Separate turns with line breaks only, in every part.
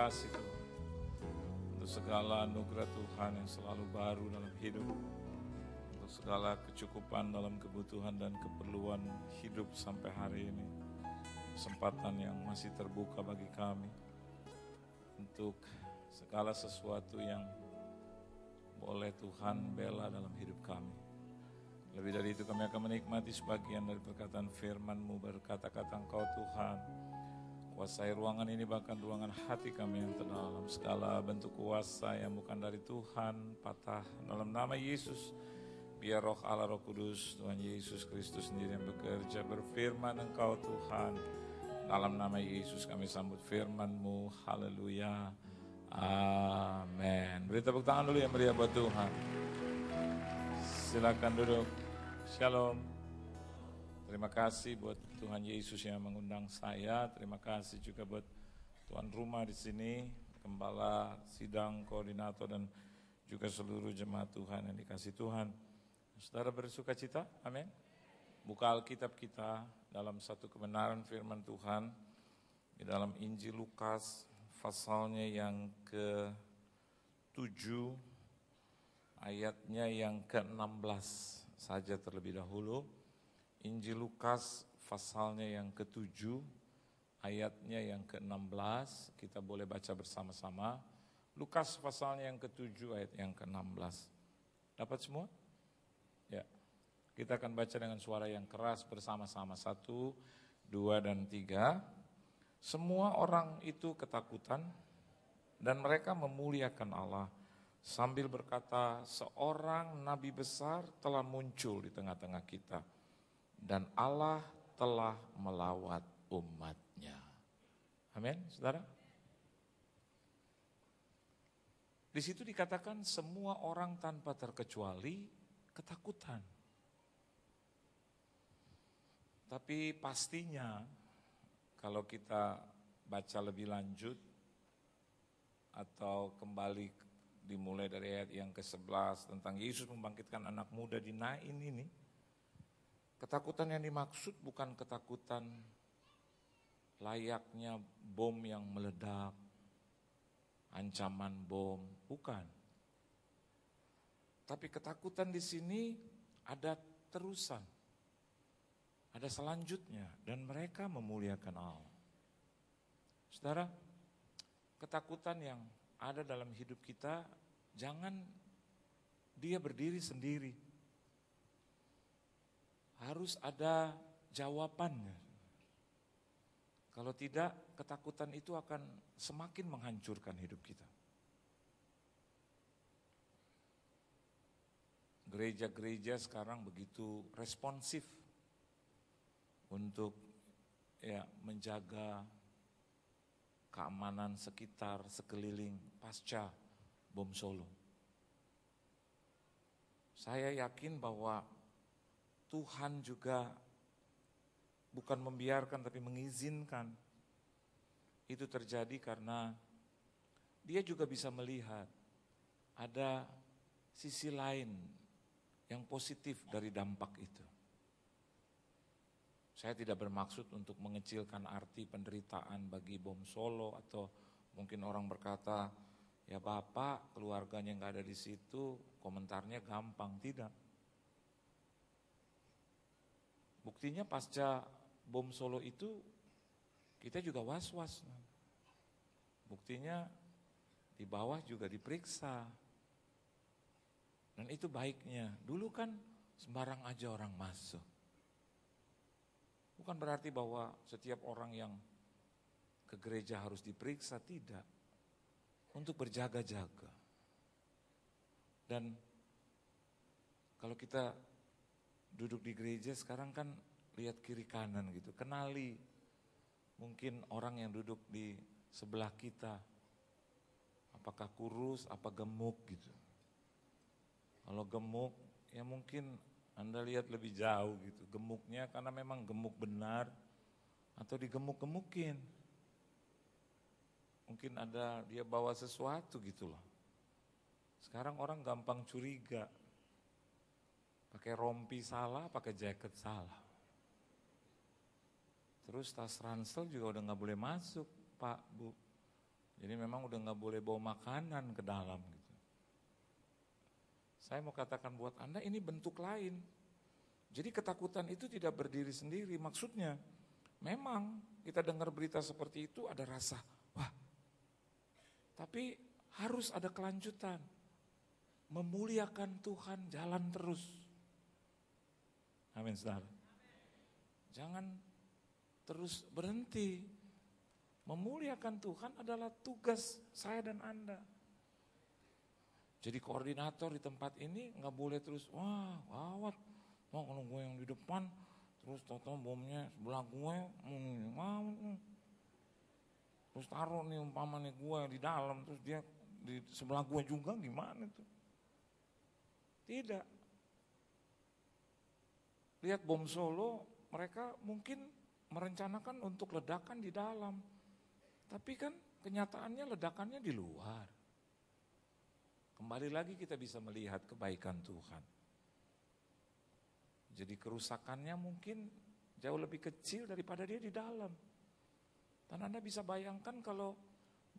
kasih Tuhan untuk segala anugerah Tuhan yang selalu baru dalam hidup, untuk segala kecukupan dalam kebutuhan dan keperluan hidup sampai hari ini. Kesempatan yang masih terbuka bagi kami untuk segala sesuatu yang boleh Tuhan bela dalam hidup kami. Lebih dari itu kami akan menikmati sebagian dari perkataan firman-Mu, berkata-kata Engkau Tuhan. Kuasai ruangan ini, bahkan ruangan hati kami yang terdalam. Segala bentuk kuasa yang bukan dari Tuhan patah dalam nama Yesus. Biar roh Allah, roh kudus, Tuhan Yesus Kristus sendiri yang bekerja. Berfirman Engkau Tuhan. Dalam nama Yesus kami sambut firman-Mu. Haleluya. Amin. Beri tepuk tangan dulu yang meriah buat Tuhan. Silakan duduk. Shalom. Terima kasih buat Tuhan Yesus yang mengundang saya. Terima kasih juga buat tuan rumah di sini, gembala, sidang, koordinator, dan juga seluruh jemaat Tuhan yang dikasih Tuhan. Saudara bersuka cita? Amin. Buka Alkitab kita dalam satu kebenaran firman Tuhan di dalam Injil Lukas, pasalnya yang ke-7, ayatnya yang ke-16 saja terlebih dahulu. Injil Lukas pasalnya yang ke-7, ayatnya yang ke-16, kita boleh baca bersama-sama. Lukas pasalnya yang ke-7, ayat yang ke-16. Dapat semua? Ya. Kita akan baca dengan suara yang keras bersama-sama. 1, 2, dan 3. Semua orang itu ketakutan dan mereka memuliakan Allah sambil berkata, seorang nabi besar telah muncul di tengah-tengah kita. Dan Allah telah melawat umatnya. Amin, saudara. Di situ dikatakan semua orang tanpa terkecuali ketakutan. Tapi pastinya kalau kita baca lebih lanjut atau kembali dimulai dari ayat yang ke-11 tentang Yesus membangkitkan anak muda di Nain ini, ketakutan yang dimaksud bukan ketakutan layaknya bom yang meledak, ancaman bom, bukan. Tapi ketakutan di sini ada terusan, ada selanjutnya, dan mereka memuliakan Allah. Saudara, ketakutan yang ada dalam hidup kita, jangan dia berdiri sendiri. Harus ada jawabannya. Kalau tidak, ketakutan itu akan semakin menghancurkan hidup kita. Gereja-gereja sekarang begitu responsif untuk menjaga keamanan sekitar, sekeliling pasca bom Solo. Saya yakin bahwa Tuhan juga bukan membiarkan tapi mengizinkan itu terjadi karena Dia juga bisa melihat ada sisi lain yang positif dari dampak itu. Saya tidak bermaksud untuk mengecilkan arti penderitaan bagi bom Solo, atau mungkin orang berkata, ya Bapak keluarganya nggak ada di situ, komentarnya gampang. Tidak. Buktinya pasca bom Solo itu kita juga was-was. Buktinya di bawah juga diperiksa. Dan itu baiknya. Dulu kan sembarang aja orang masuk. Bukan berarti bahwa setiap orang yang ke gereja harus diperiksa, tidak. Untuk berjaga-jaga. Dan kalau kita duduk di gereja sekarang kan lihat kiri kanan gitu, kenali mungkin orang yang duduk di sebelah kita, apakah kurus, apa gemuk gitu. Kalau gemuk ya mungkin Anda lihat lebih jauh gitu, gemuknya karena memang gemuk benar atau digemuk-gemukin. Mungkin ada dia bawa sesuatu gitu loh. Sekarang orang gampang curiga. Pakai rompi salah, pakai jaket salah. Terus tas ransel juga udah gak boleh masuk, Pak, Bu. Jadi memang udah gak boleh bawa makanan ke dalam gitu. Saya mau katakan buat Anda ini bentuk lain. Jadi ketakutan itu tidak berdiri sendiri. Maksudnya memang kita dengar berita seperti itu ada rasa, wah. Tapi harus ada kelanjutan. Memuliakan Tuhan jalan terus. Amin, saudara. Jangan terus berhenti. Memuliakan Tuhan adalah tugas saya dan Anda. Jadi koordinator di tempat ini gak boleh terus, wah gawat. Wah kalau gue yang di depan, terus tau-tau bomnya sebelah gue, terus taruh nih umpama nih gue di dalam, terus dia di sebelah gue juga gimana tuh? Tidak. Lihat bom Solo, mereka mungkin merencanakan untuk ledakan di dalam. Tapi kan kenyataannya ledakannya di luar. Kembali lagi kita bisa melihat kebaikan Tuhan. Jadi kerusakannya mungkin jauh lebih kecil daripada dia di dalam. Dan Anda bisa bayangkan kalau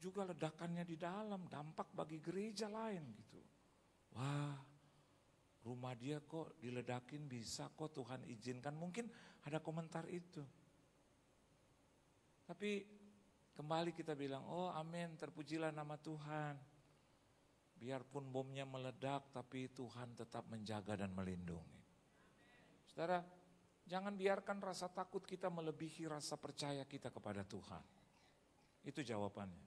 juga ledakannya di dalam, dampak bagi gereja lain gitu. Wah, rumah dia kok diledakin bisa kok Tuhan izinkan. Mungkin ada komentar itu. Tapi kembali kita bilang, oh amin, terpujilah nama Tuhan. Biarpun bomnya meledak, tapi Tuhan tetap menjaga dan melindungi. Saudara, jangan biarkan rasa takut kita melebihi rasa percaya kita kepada Tuhan. Itu jawabannya.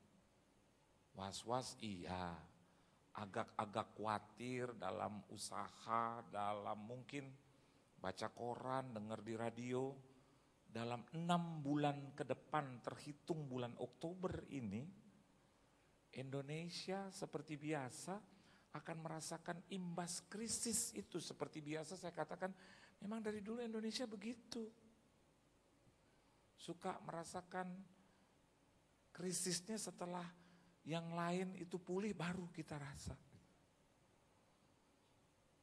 Was-was iya, agak-agak khawatir dalam usaha, dalam mungkin baca koran, dengar di radio. Dalam 6 bulan ke depan terhitung bulan Oktober ini, Indonesia seperti biasa akan merasakan imbas krisis itu. Seperti biasa saya katakan, memang dari dulu Indonesia begitu. Suka merasakan krisisnya setelah yang lain itu pulih baru kita rasa.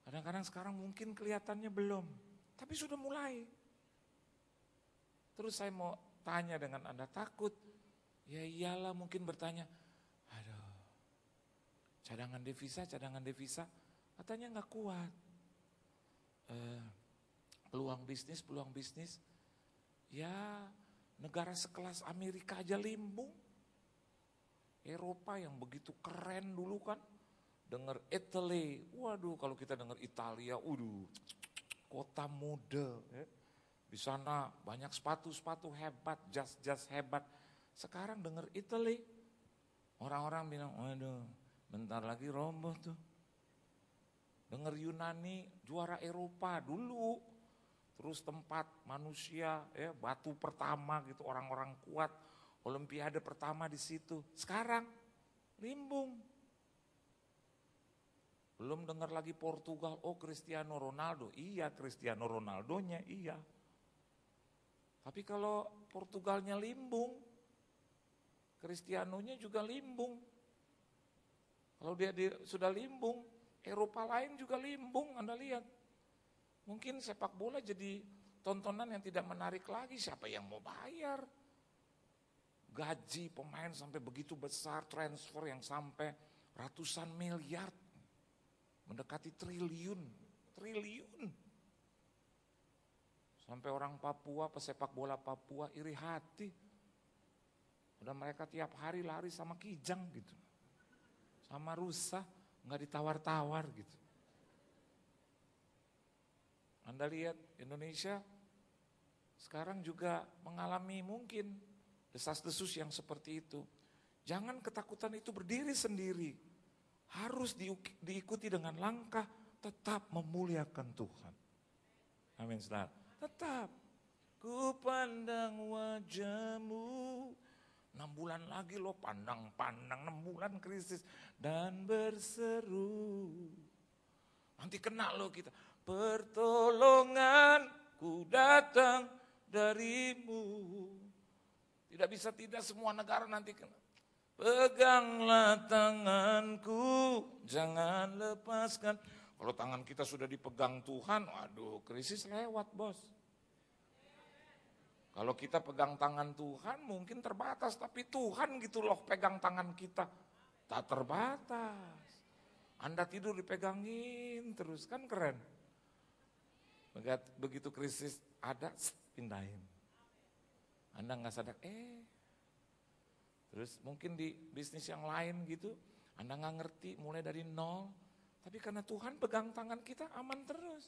Kadang-kadang sekarang mungkin kelihatannya belum, tapi sudah mulai. Terus saya mau tanya dengan Anda, takut? Ya iyalah, mungkin bertanya, aduh, cadangan devisa, katanya gak kuat. Peluang bisnis, ya negara sekelas Amerika aja limbung. Eropa yang begitu keren dulu kan, dengar Italy, waduh kalau kita dengar Italia, kota mode, ya. Di sana banyak sepatu-sepatu hebat, jas-jas hebat. Sekarang dengar Italy, orang-orang bilang, waduh bentar lagi roboh tuh. Dengar Yunani, juara Eropa dulu. Terus tempat manusia, ya, batu pertama gitu, orang-orang kuat, Olimpiade pertama di situ. Sekarang limbung. Belum dengar lagi Portugal, oh Cristiano Ronaldo, iya Cristiano Ronaldonya iya. Tapi kalau Portugalnya limbung, Cristianonya juga limbung. Kalau dia sudah limbung, Eropa lain juga limbung, Anda lihat. Mungkin sepak bola jadi tontonan yang tidak menarik lagi, siapa yang mau bayar? Gaji pemain sampai begitu besar, transfer yang sampai ratusan miliar, mendekati triliun. Sampai orang Papua, pesepak bola Papua iri hati. Udah mereka tiap hari lari sama kijang gitu. Sama rusa, gak ditawar-tawar gitu. Anda lihat Indonesia sekarang juga mengalami mungkin desas-desus yang seperti itu. Jangan ketakutan itu berdiri sendiri. Harus diikuti dengan langkah tetap memuliakan Tuhan. Amin, saudara. Tetap. Ku pandang wajahmu. 6 bulan lagi lo pandang-pandang, 6 bulan krisis. Dan berseru. Nanti kena lo kita. Pertolonganku datang darimu. Tidak bisa tidak, semua negara nanti kena. Peganglah tanganku, jangan lepaskan. Kalau tangan kita sudah dipegang Tuhan, waduh krisis lewat bos. Kalau kita pegang tangan Tuhan mungkin terbatas, tapi Tuhan gitu loh pegang tangan kita. Tak terbatas. Anda tidur dipegangin terus, kan keren. Begitu krisis ada, pindahin. Anda nggak sadar, terus mungkin di bisnis yang lain gitu, Anda nggak ngerti mulai dari nol, tapi karena Tuhan pegang tangan kita aman terus.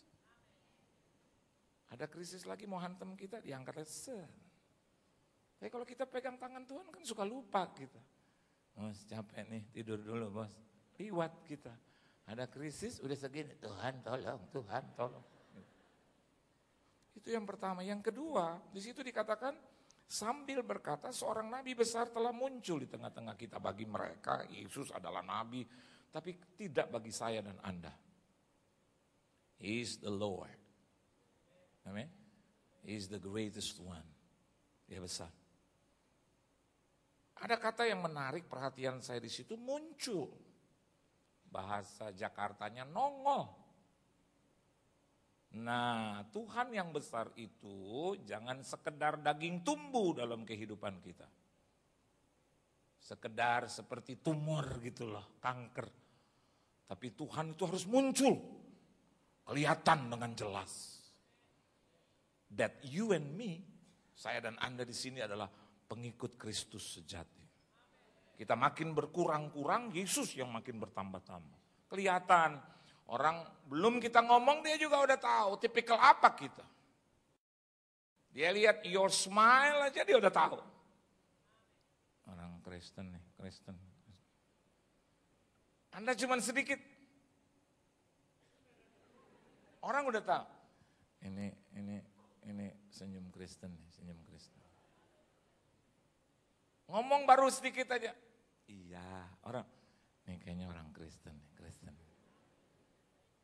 Ada krisis lagi mau hantam kita, diangkat set. Tapi kalau kita pegang tangan Tuhan kan suka lupa kita. Bos capek nih, tidur dulu bos. Liwat kita. Ada krisis udah segini, Tuhan tolong, Tuhan tolong. Itu yang pertama. Yang kedua, di situ dikatakan sambil berkata seorang nabi besar telah muncul di tengah-tengah kita. Bagi mereka Yesus adalah nabi, tapi tidak bagi saya dan Anda. He is the Lord. Amen. He is the greatest one. Dia besar. Ada kata yang menarik perhatian saya di situ, muncul. Bahasa Jakartanya nongol. Nah, Tuhan yang besar itu jangan sekedar daging tumbuh dalam kehidupan kita. Sekedar seperti tumor gitu loh, kanker. Tapi Tuhan itu harus muncul. Kelihatan dengan jelas. That you and me, saya dan Anda di sini adalah pengikut Kristus sejati. Kita makin berkurang-kurang, Yesus yang makin bertambah-tambah. Kelihatan, orang belum kita ngomong dia juga udah tahu tipikal apa kita. Dia lihat your smile aja dia udah tahu. Orang Kristen nih, Kristen. Anda cuma sedikit. Orang udah tahu. Ini senyum Kristen nih, senyum Kristen. Ngomong baru sedikit aja. Iya, orang nih kayaknya orang Kristen nih, Kristen.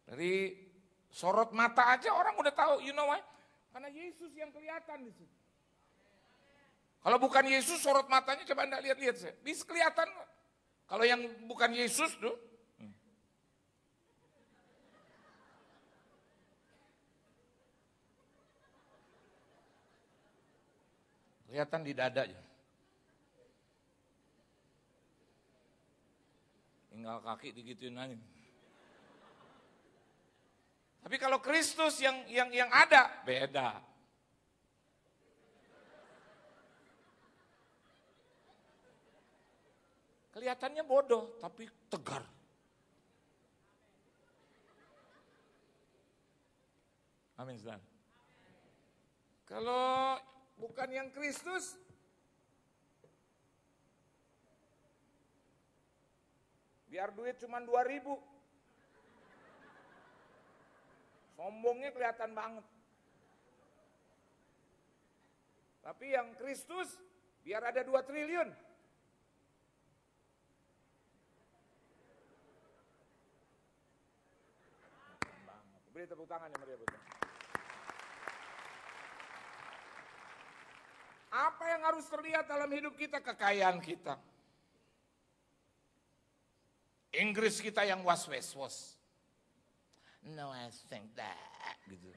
Dari sorot mata aja orang udah tahu, you know why? Karena Yesus yang kelihatan di situ. Kalau bukan Yesus sorot matanya coba Anda lihat-lihat saya. Bisa kelihatan. Kalau yang bukan Yesus tuh. Kelihatan di dadanya. Tinggal kaki digituin aja. Tapi kalau Kristus yang ada, beda. Kelihatannya bodoh, tapi tegar. Amin, saudara. Kalau bukan yang Kristus, biar duit cuma 2.000. Sombongnya kelihatan banget. Tapi yang Kristus, biar ada 2 triliun. Beri tepuk tangan ya Maria Putri. Apa yang harus terlihat dalam hidup kita? Kekayaan kita. Inggris kita yang was-was. No, I think that. Gitu.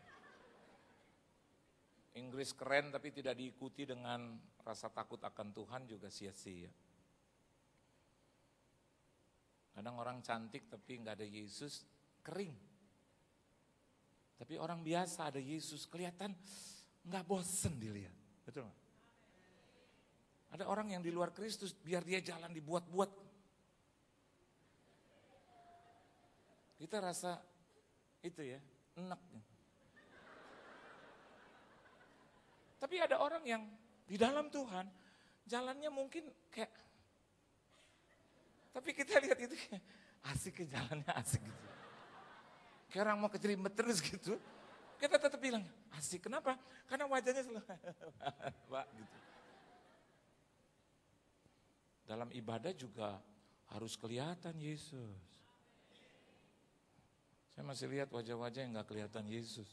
Inggris keren tapi tidak diikuti dengan rasa takut akan Tuhan juga sia-sia. Kadang orang cantik tapi nggak ada Yesus, kering. Tapi orang biasa ada Yesus, kelihatan nggak bosen dilihat. Betul nggak? Ada orang yang di luar Kristus, biar dia jalan dibuat-buat. Kita rasa itu ya, enak. Tapi ada orang yang di dalam Tuhan, jalannya mungkin kayak, tapi kita lihat itu kayak asik ke jalannya, asik gitu. Kayak orang mau kecerimet terus gitu. Kita tetap bilang, asik. Kenapa? Karena wajahnya selalu, Pak, gitu. Dalam ibadah juga harus kelihatan Yesus. Saya masih lihat wajah-wajah yang gak kelihatan Yesus.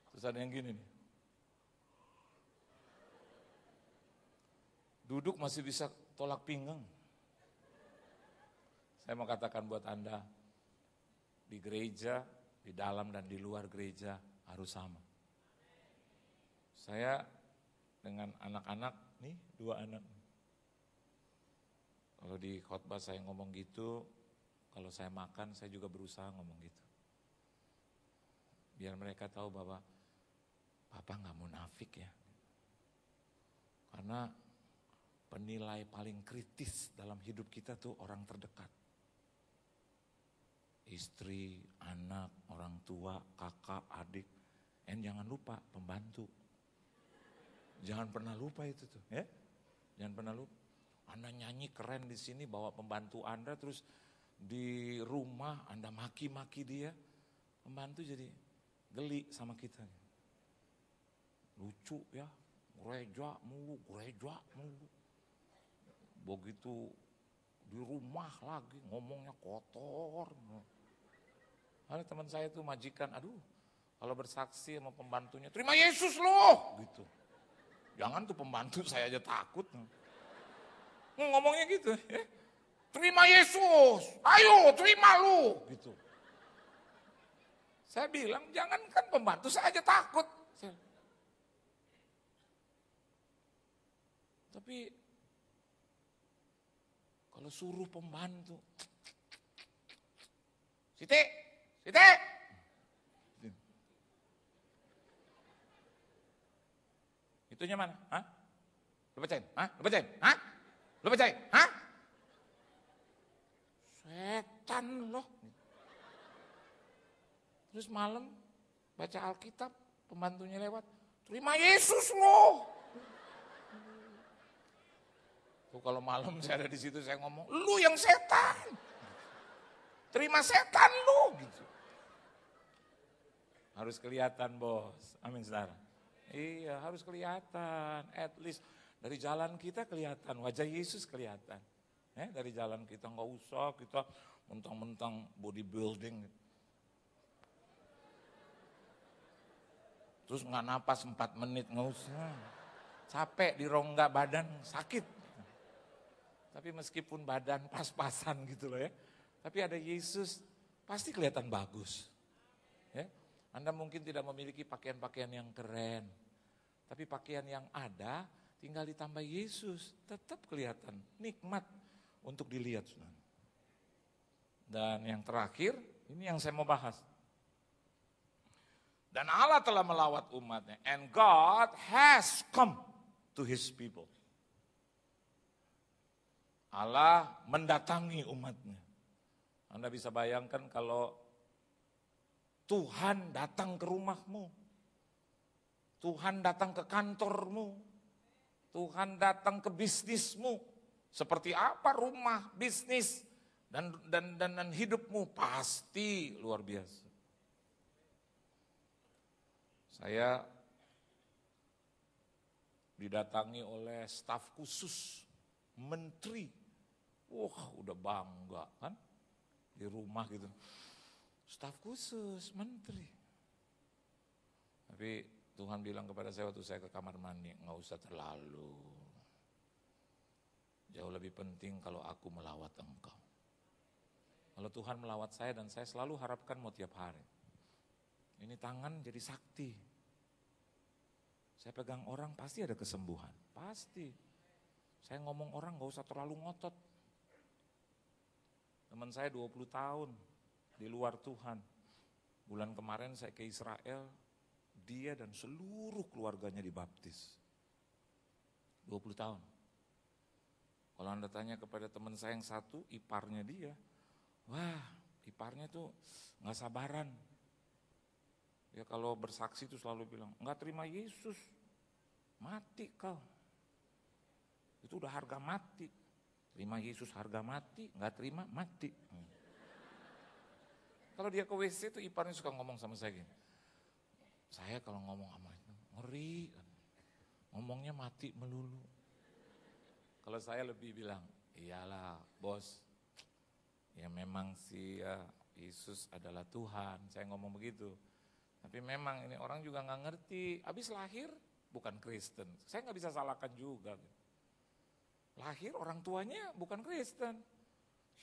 Terus ada yang gini nih. Duduk masih bisa tolak pinggang. Saya mau katakan buat Anda, di gereja di dalam dan di luar gereja harus sama. Saya dengan anak-anak, nih 2 anak. Kalau di khotbah saya ngomong gitu, kalau saya makan saya juga berusaha ngomong gitu. Biar mereka tahu bahwa Papa gak munafik ya. Karena penilai paling kritis dalam hidup kita tuh orang terdekat. Istri, anak, orang tua, kakak, adik. Dan jangan lupa pembantu. Jangan pernah lupa itu tuh, ya. Jangan pernah lupa. Anda nyanyi keren di sini bawa pembantu Anda, terus di rumah Anda maki-maki dia. Pembantu jadi geli sama kita. Lucu ya, gereja mulu. Begitu di rumah lagi ngomongnya kotor. Ada teman saya tuh majikan, aduh kalau bersaksi sama pembantunya, terima Yesus loh gitu. Jangan tuh pembantu saya aja takut. Ngomongnya gitu ya. Terima Yesus, ayo terima lu gitu. Saya bilang jangankan pembantu saya aja takut. Tapi kalau suruh pembantu, Siti, itunya mana? Hah? Lu bacain? Hah? Lu bacain? Hah? Lu bacain? Hah? Setan loh. Terus malam baca Alkitab, pembantunya lewat, terima Yesus loh. Tuh kalau malam saya ada di situ saya ngomong, lu yang setan. Terima setan lu gitu. Harus kelihatan bos. Amin saudara. Iya harus kelihatan. At least dari jalan kita kelihatan. Wajah Yesus kelihatan. Dari jalan kita nggak usah kita mentang-mentang bodybuilding. Terus nggak napas 4 menit nggak usah. Capek di rongga badan sakit. Tapi meskipun badan pas-pasan gitu loh ya. Tapi ada Yesus pasti kelihatan bagus. Ya. Anda mungkin tidak memiliki pakaian-pakaian yang keren. Tapi pakaian yang ada tinggal ditambah Yesus. Tetap kelihatan nikmat untuk dilihat. Dan yang terakhir, ini yang saya mau bahas. Dan Allah telah melawat umatnya. And God has come to his people. Allah mendatangi umatnya. Anda bisa bayangkan kalau Tuhan datang ke rumahmu. Tuhan datang ke kantormu. Tuhan datang ke bisnismu. Seperti apa rumah, bisnis, dan hidupmu pasti luar biasa. Saya didatangi oleh staf khusus, menteri. Wah udah bangga kan, di rumah gitu. Staf khusus, menteri. Tapi Tuhan bilang kepada saya waktu saya ke kamar mandi, nggak usah terlalu. Jauh lebih penting kalau aku melawat engkau. Kalau Tuhan melawat saya dan saya selalu harapkan mau tiap hari. Ini tangan jadi sakti. Saya pegang orang pasti ada kesembuhan, pasti. Saya ngomong orang gak usah terlalu ngotot. Teman saya 20 tahun di luar Tuhan. Bulan kemarin saya ke Israel, dia dan seluruh keluarganya dibaptis. 20 tahun. Kalau Anda tanya kepada teman saya yang satu, iparnya dia, wah iparnya tuh gak sabaran. Ya kalau bersaksi itu selalu bilang, enggak terima Yesus, mati kau. Itu udah harga mati. Terima Yesus harga mati, enggak terima mati. Kalau dia ke WC itu iparnya suka ngomong sama saya gini. Saya kalau ngomong sama itu, ngeri. Ngomongnya mati melulu. Kalau saya lebih bilang, iyalah bos. Ya memang sih ya, Yesus adalah Tuhan. Saya ngomong begitu. Tapi memang ini orang juga gak ngerti. Habis lahir bukan Kristen. Saya gak bisa salahkan juga. Lahir orang tuanya bukan Kristen.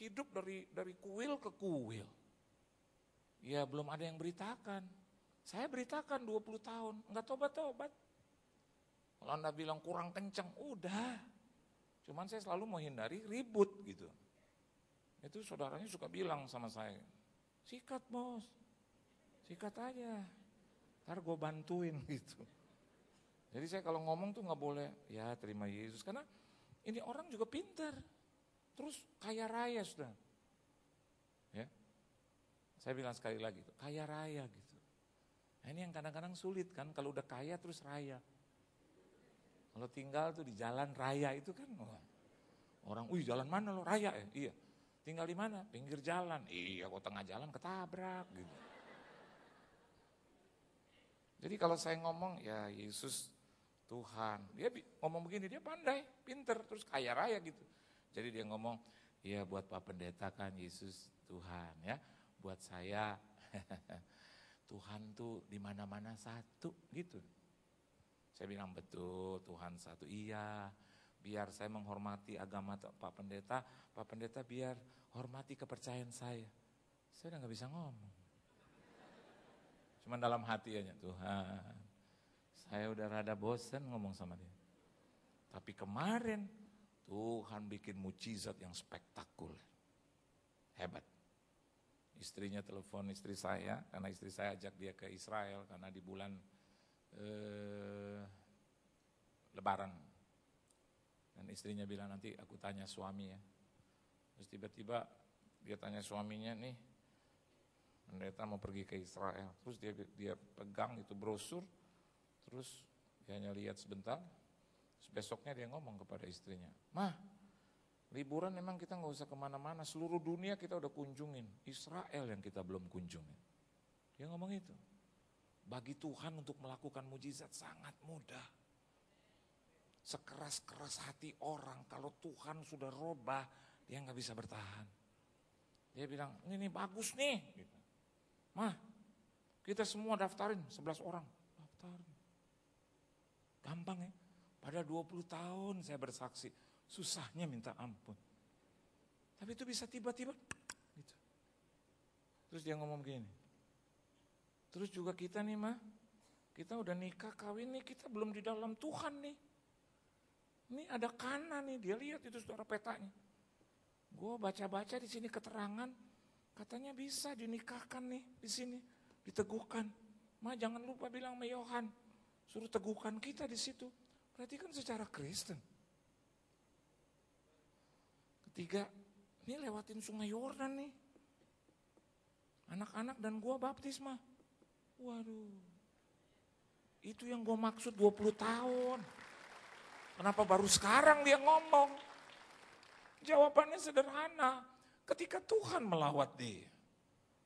Hidup dari kuil ke kuil. Ya belum ada yang beritakan. Saya beritakan 20 tahun, enggak tobat-tobat. Kalau Anda bilang kurang kenceng, udah. Cuman saya selalu mau hindari ribut gitu. Itu saudaranya suka bilang sama saya, sikat bos, sikat aja, ntar gue bantuin gitu. Jadi saya kalau ngomong tuh nggak boleh, ya terima Yesus. Karena ini orang juga pintar, terus kaya raya sudah. Ya, saya bilang sekali lagi, kaya raya gitu. Nah ini yang kadang-kadang sulit kan, kalau udah kaya terus raya. Kalau tinggal tuh di jalan raya itu kan, orang, jalan mana lo, raya ya? Iya. Tinggal di mana? Pinggir jalan. Iya, kok tengah jalan ketabrak gitu. Jadi kalau saya ngomong, ya Yesus Tuhan. Dia ngomong begini, dia pandai, pinter, terus kaya raya gitu. Jadi dia ngomong, ya buat Pak Pendeta kan Yesus Tuhan ya. Buat saya, Tuhan tuh di mana-mana satu gitu. Saya bilang betul, Tuhan satu. Iya. Biar saya menghormati agama Pak Pendeta biar hormati kepercayaan saya. Saya udah gak bisa ngomong. Cuman dalam hati aja, Tuhan, saya udah rada bosen ngomong sama dia. Tapi kemarin Tuhan bikin mujizat yang spektakuler. Hebat. Istrinya telepon istri saya, karena istri saya ajak dia ke Israel, karena di bulan Lebaran. Dan istrinya bilang nanti aku tanya suami ya. Terus tiba-tiba dia tanya suaminya nih, pendeta mau pergi ke Israel. Terus dia pegang itu brosur, terus dia hanya lihat sebentar. Terus besoknya dia ngomong kepada istrinya, "Mah, liburan memang kita gak usah kemana-mana, seluruh dunia kita udah kunjungin. Israel yang kita belum kunjungin." Dia ngomong itu. Bagi Tuhan untuk melakukan mujizat sangat mudah. Sekeras-keras hati orang, kalau Tuhan sudah robah, dia gak bisa bertahan. Dia bilang, ini bagus nih. Gitu. Mah, kita semua daftarin 11 orang. Daftarin. Gampang ya. Pada 20 tahun saya bersaksi, susahnya minta ampun. Tapi itu bisa tiba-tiba. Gitu. Terus dia ngomong begini. Terus juga kita nih mah, kita udah nikah, kawin nih, kita belum di dalam Tuhan nih. Ini ada kanan nih, dia lihat itu saudara petanya. Gue baca-baca di sini keterangan, katanya bisa dinikahkan nih di sini, diteguhkan. Ma jangan lupa bilang sama Yohan, suruh teguhkan kita di situ. Berarti kan secara Kristen. Ketiga, ini lewatin sungai Yordan nih. Anak-anak dan gue baptis mah. Waduh, itu yang gue maksud 20 tahun. Kenapa baru sekarang dia ngomong? Jawabannya sederhana. Ketika Tuhan melawat dia,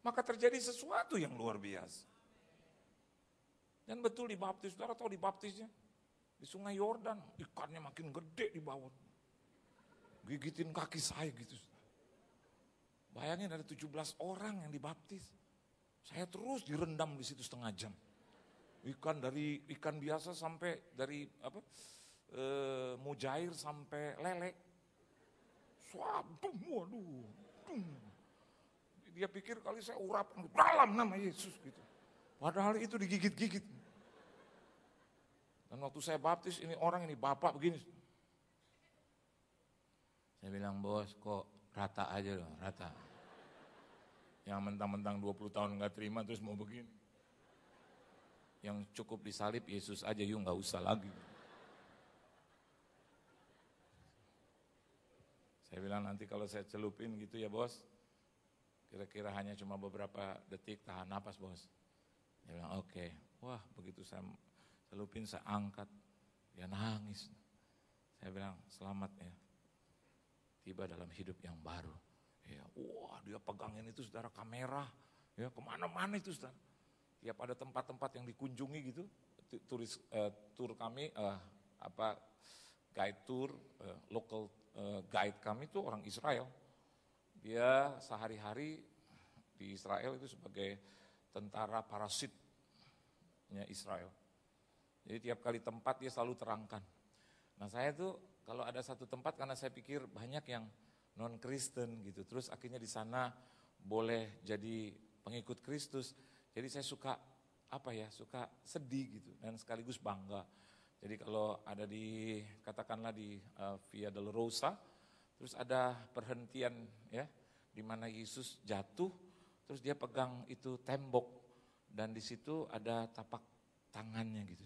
maka terjadi sesuatu yang luar biasa. Dan betul dibaptis, saudara tahu dibaptisnya? Di sungai Yordan, ikannya makin gede di bawah. Gigitin kaki saya gitu. Bayangin ada 17 orang yang dibaptis. Saya terus direndam di situ setengah jam. Ikan biasa sampai dari mujair sampai lele. Suabung, waduh. Dia pikir kali saya urap dalam nama Yesus gitu. Padahal itu digigit-gigit. Dan waktu saya baptis ini orang ini bapak begini. Saya bilang bos kok rata aja loh, rata. Yang mentang-mentang 20 tahun gak terima terus mau begini. Yang cukup disalib Yesus aja, yuk gak usah lagi. Saya bilang nanti kalau saya celupin gitu ya bos, kira-kira hanya cuma beberapa detik, tahan napas bos. Dia bilang oke. Wah begitu saya celupin, saya angkat, dia nangis. Saya bilang selamat ya, tiba dalam hidup yang baru. Ya, wah dia pegangin itu saudara kamera, ya kemana-mana itu saudara. Tiap ada tempat-tempat yang dikunjungi gitu, tur kami, guide tour, local guide kami itu orang Israel. Dia sehari-hari di Israel itu sebagai tentara parasitnya Israel. Jadi tiap kali tempat dia selalu terangkan. Nah saya tuh kalau ada satu tempat karena saya pikir banyak yang non-Kristen gitu. Terus akhirnya di sana boleh jadi pengikut Kristus. Jadi saya suka suka sedih gitu dan sekaligus bangga. Jadi kalau ada katakanlah di Via Dolorosa, terus ada perhentian ya, di mana Yesus jatuh, terus dia pegang itu tembok dan di situ ada tapak tangannya gitu.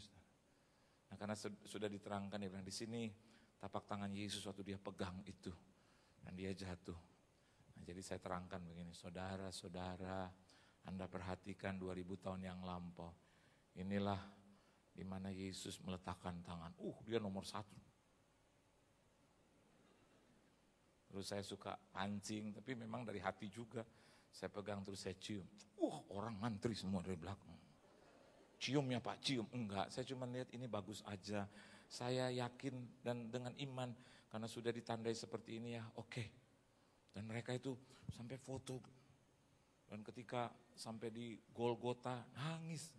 Nah, karena sudah diterangkan dia bilang di sini tapak tangan Yesus waktu dia pegang itu dan dia jatuh. Nah, jadi saya terangkan begini, saudara-saudara, Anda perhatikan 2000 tahun yang lampau. Inilah di mana Yesus meletakkan tangan. Dia nomor 1. Terus saya suka pancing, tapi memang dari hati juga. Saya pegang terus saya cium. Orang ngantri semua dari belakang. Cium ya Pak, cium. Enggak, saya cuma lihat ini bagus aja. Saya yakin dan dengan iman, karena sudah ditandai seperti ini ya, oke. Dan mereka itu sampai foto. Dan ketika sampai di Golgota, nangis.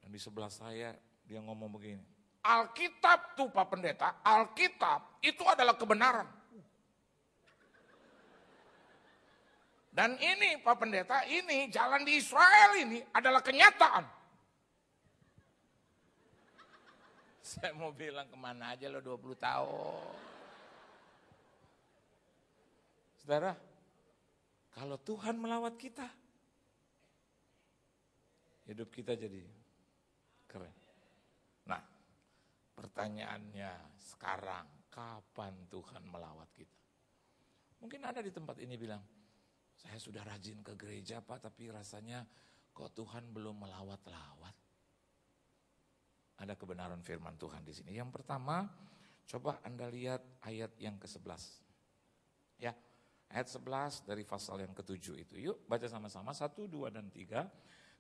Dan di sebelah saya, dia ngomong begini. Alkitab tuh Pak Pendeta, Alkitab itu adalah kebenaran. Dan ini Pak Pendeta, ini jalan di Israel ini adalah kenyataan. Saya mau bilang kemana aja lo 20 tahun. Saudara, kalau Tuhan melawat kita, hidup kita jadi keren. Nah, pertanyaannya sekarang, kapan Tuhan melawat kita? Mungkin ada di tempat ini bilang, saya sudah rajin ke gereja Pak, tapi rasanya kok Tuhan belum melawat-lawat. Ada kebenaran firman Tuhan di sini. Yang pertama, coba Anda lihat ayat yang ke-11. Ya, ayat 11 dari pasal yang ke-7 itu. Yuk baca sama-sama, 1, 2, dan 3.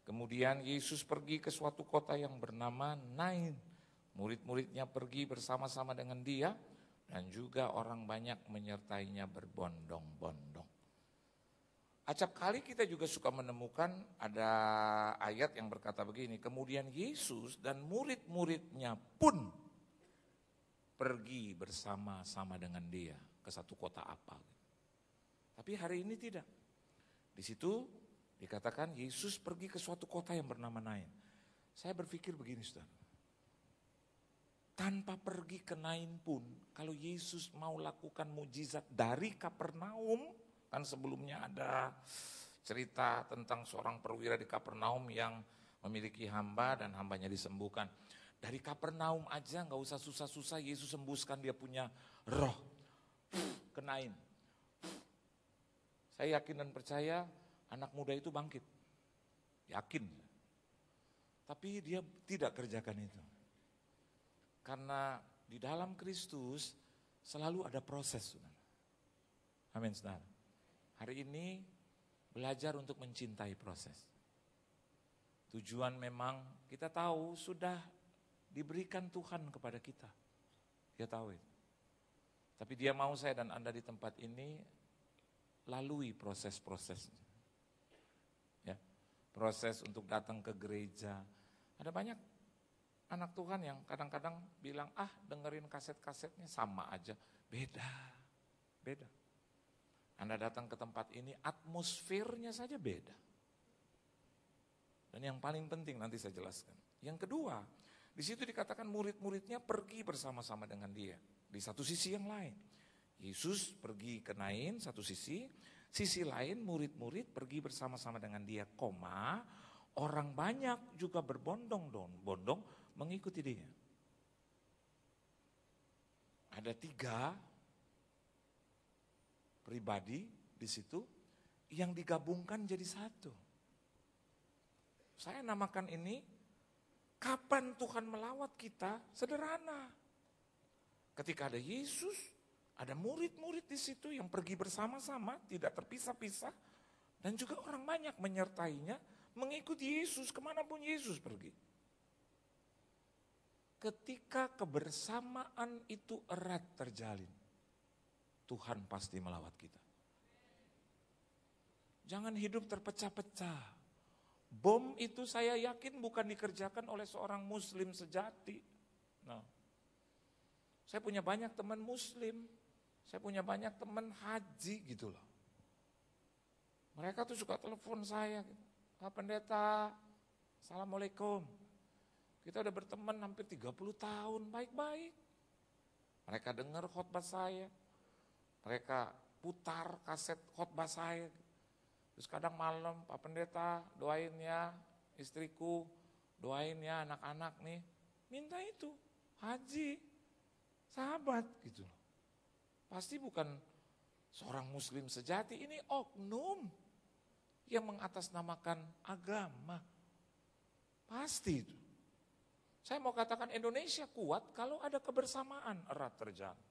Kemudian Yesus pergi ke suatu kota yang bernama Nain. Murid-muridnya pergi bersama-sama dengan dia, dan juga orang banyak menyertainya berbondong-bondong. Acap kali kita juga suka menemukan ada ayat yang berkata begini, kemudian Yesus dan murid-muridnya pun pergi bersama-sama dengan dia ke satu kota apa. Tapi hari ini tidak. Di situ dikatakan Yesus pergi ke suatu kota yang bernama Nain. Saya berpikir begini saudara, tanpa pergi ke Nain pun, kalau Yesus mau lakukan mujizat dari Kapernaum, kan sebelumnya ada cerita tentang seorang perwira di Kapernaum yang memiliki hamba dan hambanya disembuhkan. Dari Kapernaum aja gak usah susah-susah Yesus sembuhkan dia punya roh. Ke Nain. Saya yakin dan percaya anak muda itu bangkit. Yakin. Tapi dia tidak kerjakan itu. Karena di dalam Kristus selalu ada proses. Amin saudara. Hari ini belajar untuk mencintai proses. Tujuan memang kita tahu sudah diberikan Tuhan kepada kita. Dia tahu itu. Tapi dia mau saya dan Anda di tempat ini lalui proses-proses. Ya, proses untuk datang ke gereja. Ada banyak anak Tuhan yang kadang-kadang bilang, dengerin kaset-kasetnya sama aja. Beda. Anda datang ke tempat ini, atmosfernya saja beda. Dan yang paling penting nanti saya jelaskan. Yang kedua, di situ dikatakan murid-muridnya pergi bersama-sama dengan dia. Di satu sisi yang lain, Yesus pergi ke Nain satu sisi lain murid-murid pergi bersama-sama dengan dia, orang banyak juga berbondong-bondong mengikuti dia. Ada 3 pribadi di situ yang digabungkan jadi satu. Saya namakan ini, kapan Tuhan melawat kita? Sederhana. Ketika ada Yesus, ada murid-murid di situ yang pergi bersama-sama, tidak terpisah-pisah, dan juga orang banyak menyertainya, mengikuti Yesus kemanapun Yesus pergi. Ketika kebersamaan itu erat terjalin, Tuhan pasti melawat kita. Jangan hidup terpecah-pecah. Bom itu saya yakin bukan dikerjakan oleh seorang muslim sejati. Saya punya banyak teman muslim, saya punya banyak teman haji gitu loh. Mereka tuh suka telepon saya, Pak Pendeta, Assalamualaikum. Kita udah berteman hampir 30 tahun, baik-baik. Mereka dengar khotbah saya, mereka putar kaset khotbah saya. Terus kadang malam, Pak Pendeta doain ya istriku, doain ya anak-anak nih. Minta itu, haji, sahabat gitu. Pasti bukan seorang muslim sejati, ini oknum yang mengatasnamakan agama. Pasti itu. Saya mau katakan Indonesia kuat kalau ada kebersamaan erat terjalin.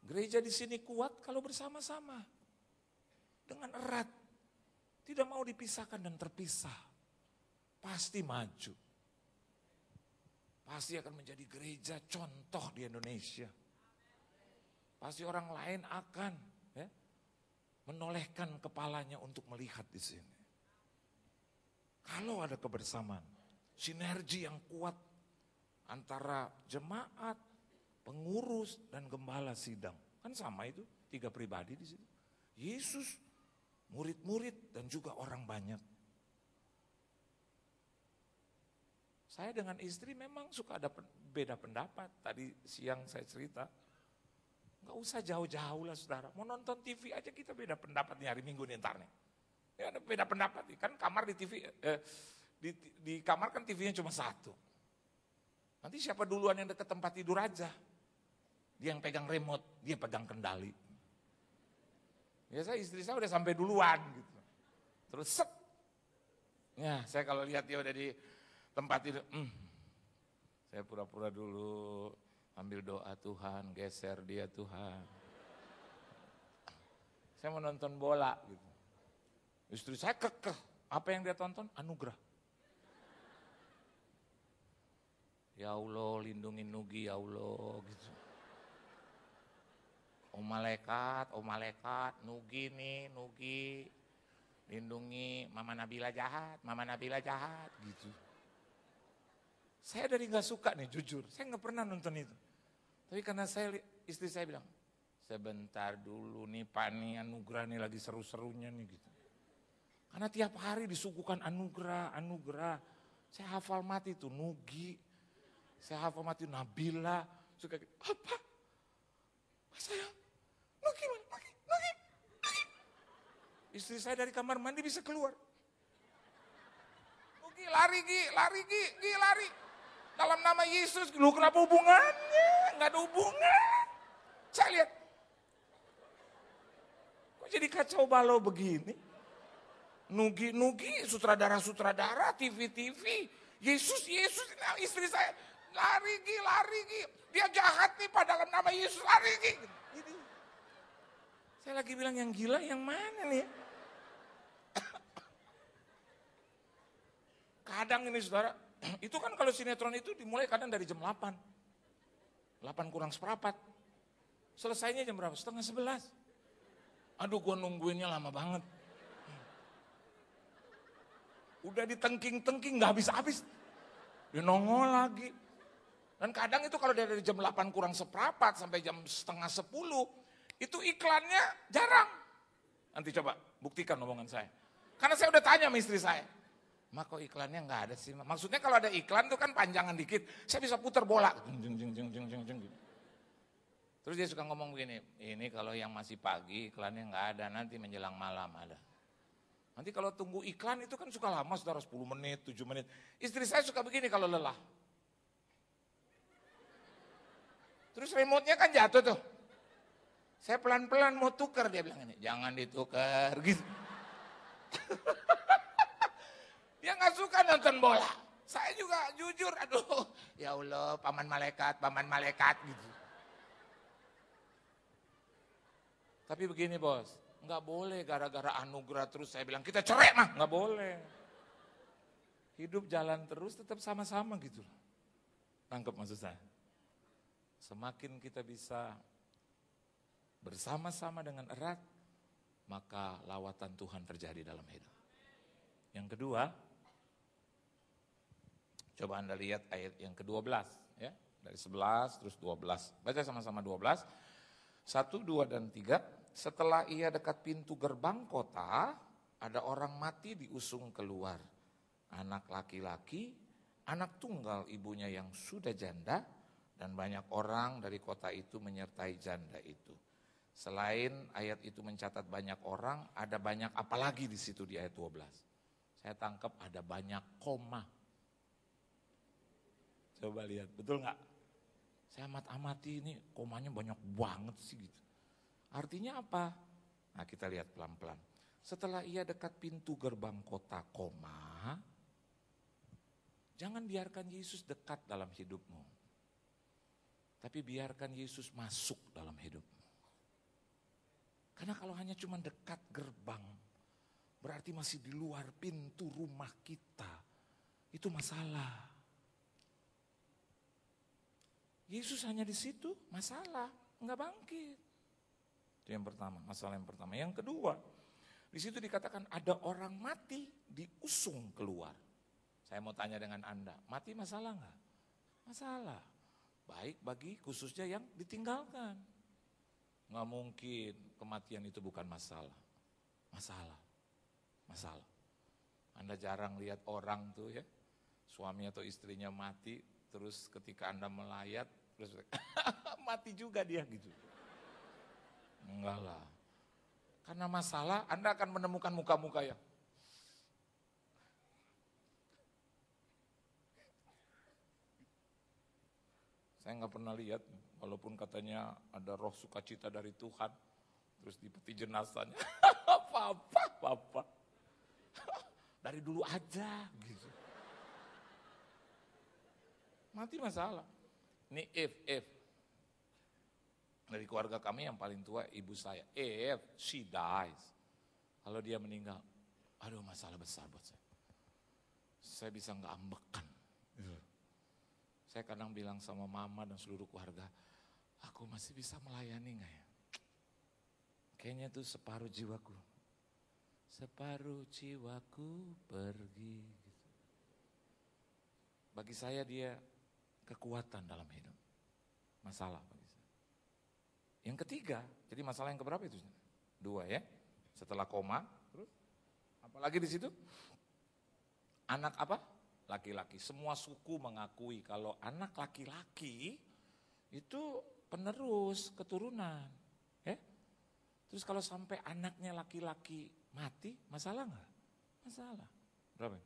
Gereja di sini kuat kalau bersama-sama. Dengan erat. Tidak mau dipisahkan dan terpisah. Pasti maju. Pasti akan menjadi gereja contoh di Indonesia. Pasti orang lain akan menolehkan kepalanya untuk melihat di sini. Kalau ada kebersamaan, sinergi yang kuat antara jemaat, pengurus, dan gembala sidang. Kan sama itu, 3 pribadi di situ. Yesus, murid-murid, dan juga orang banyak. Saya dengan istri memang suka ada beda pendapat. Tadi siang saya cerita. Gak usah jauh-jauh lah saudara. Mau nonton TV aja kita beda pendapat nih hari Minggu nih ntar nih. Ya ada beda pendapat nih. Kan kamar di TV, di kamar kan TV-nya cuma 1. Nanti siapa duluan yang deket tempat tidur aja. Dia yang pegang remote, dia pegang kendali. Biasa istri saya udah sampai duluan gitu. Terus set. Ya saya kalau lihat dia udah di tempat tidur. Saya pura-pura dulu. Ambil doa Tuhan, geser dia Tuhan. Saya mau nonton bola gitu. Istri saya kekeh. Apa yang dia tonton? Anugerah. Ya Allah, lindungi Nugi ya Allah gitu. Oh malaikat, Nugi nih, Nugi. Lindungi Mama Nabila jahat gitu. Saya dari gak suka nih jujur, saya gak pernah nonton itu. Tapi karena istri saya bilang, sebentar dulu nih Pak nih anugerah nih lagi seru-serunya nih gitu. Karena tiap hari disuguhkan anugerah. Saya hafal mati tuh Nugi, saya hafal mati Nabila. Suka apa? Sayang, Nugi. Istri saya dari kamar mandi bisa keluar. Nugi lari. Dalam nama Yesus, lu kenapa hubungannya? Nggak ada hubungan. Saya lihat. Kok jadi kacau balau begini? Nugi, sutradara, TV. Yesus, nah, istri saya. Lari. Dia jahat nih Pak dalam nama Yesus, lari. Ini. Saya lagi bilang yang gila yang mana nih? Kadang ini saudara, itu kan kalau sinetron itu dimulai kadang dari jam 8. 8 kurang seperempat. Selesainya jam berapa? 10:30. Aduh gua nungguinnya lama banget. Udah ditengking gak habis-habis. Dia nongol lagi. Dan kadang itu kalau dari jam 8 kurang seperempat sampai jam 9:30, itu iklannya jarang. Nanti coba buktikan omongan saya. Karena saya udah tanya sama istri saya. Mak kok iklannya nggak ada sih? Maksudnya kalau ada iklan tuh kan panjangan dikit, saya bisa putar bola. Jeng. Terus dia suka ngomong begini, ini kalau yang masih pagi iklannya nggak ada, nanti menjelang malam ada. Nanti kalau tunggu iklan itu kan suka lama, saudara 10 menit, 7 menit. Istri saya suka begini kalau lelah. Terus remote-nya kan jatuh tuh. Saya pelan-pelan mau tukar, dia bilang ini, jangan ditukar gitu. Dia gak suka nonton bola. Saya juga jujur, aduh ya Allah paman malaikat gitu. Tapi begini bos, gak boleh gara-gara anugerah terus saya bilang kita cerai mah, gak boleh. Hidup jalan terus tetap sama-sama gitu. Tangkap maksud saya. Semakin kita bisa bersama-sama dengan erat, maka lawatan Tuhan terjadi dalam hidup. Yang kedua, coba Anda lihat ayat yang ke-12 ya. Dari 11 terus 12. Baca sama-sama 12. 1, 2 dan 3.
Setelah ia dekat pintu gerbang kota, ada orang mati diusung keluar. Anak laki-laki, anak tunggal ibunya yang sudah janda, dan banyak orang dari kota itu menyertai janda itu. Selain ayat itu mencatat banyak orang, ada banyak apa lagi di situ di ayat 12. Saya tangkap ada banyak koma. Coba lihat, betul nggak? Saya amati ini komanya banyak banget sih gitu. Artinya apa? Nah kita lihat pelan-pelan. Setelah ia dekat pintu gerbang kota, koma, jangan biarkan Yesus dekat dalam hidupmu. Tapi biarkan Yesus masuk dalam hidupmu. Karena kalau hanya cuma dekat gerbang, berarti masih di luar pintu rumah kita. Itu masalah. Yesus hanya di situ, masalah, enggak bangkit. Itu yang pertama, masalah yang pertama. Yang kedua, di situ dikatakan ada orang mati diusung keluar. Saya mau tanya dengan Anda, mati masalah enggak? Masalah. Baik bagi khususnya yang ditinggalkan. Enggak mungkin kematian itu bukan masalah. Masalah. Anda jarang lihat orang tuh ya, suami atau istrinya mati, terus ketika Anda melayat, terus mati juga dia gitu. Enggak lah. Karena masalah, Anda akan menemukan muka-muka yang saya nggak pernah lihat, walaupun katanya ada roh sukacita dari Tuhan, terus di peti jenazahnya, Papa, dari dulu aja gitu. Mati masalah. Ini if. Dari keluarga kami yang paling tua ibu saya, if she dies, kalau dia meninggal, aduh masalah besar buat saya. Saya bisa nggak ambekan. Saya kadang bilang sama mama dan seluruh keluarga, aku masih bisa melayani nggak ya? Kayaknya tuh separuh jiwaku pergi. Gitu. Bagi saya dia kekuatan dalam hidup. Masalah bagi saya. Yang ketiga, jadi masalah yang keberapa itu? 2 ya. Setelah koma, terus apalagi di situ? Anak apa? Laki-laki. Semua suku mengakui kalau anak laki-laki itu penerus keturunan. Ya? Terus kalau sampai anaknya laki-laki mati, masalah nggak? Masalah. Berapa?